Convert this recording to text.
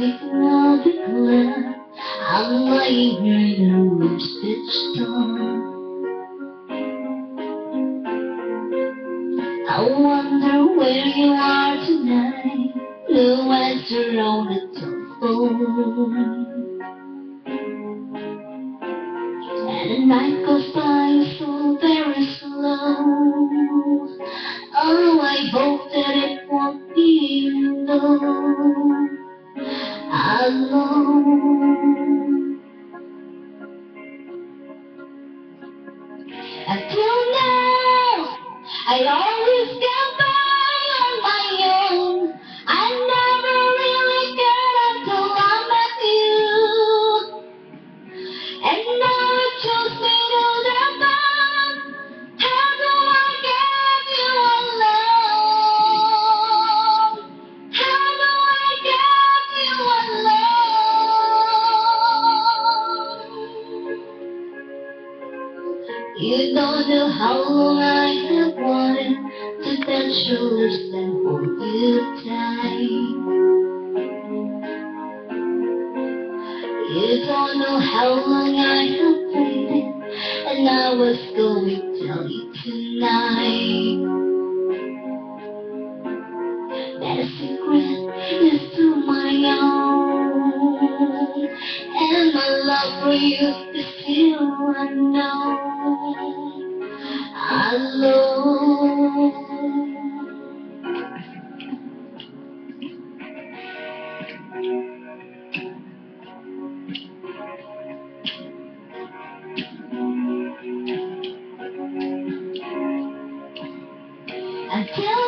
Speaking of the club, I'm lying here in a room stitched on. I wonder where you are tonight. No answer on the telephone. And the night goes by so very slow. Oh, I hope that it won't be alone. Until now, I always got by on my own. I never really cared until I met you. And now it chose me to the bone. How do I get you alone? How do I get you alone? You don't know how long I have wanted to touch your lips and hold you tight. You don't know how long I have waited, and I was going to tell you tonight that a secret is to my own, and my love for you is still unknown. Alone. Until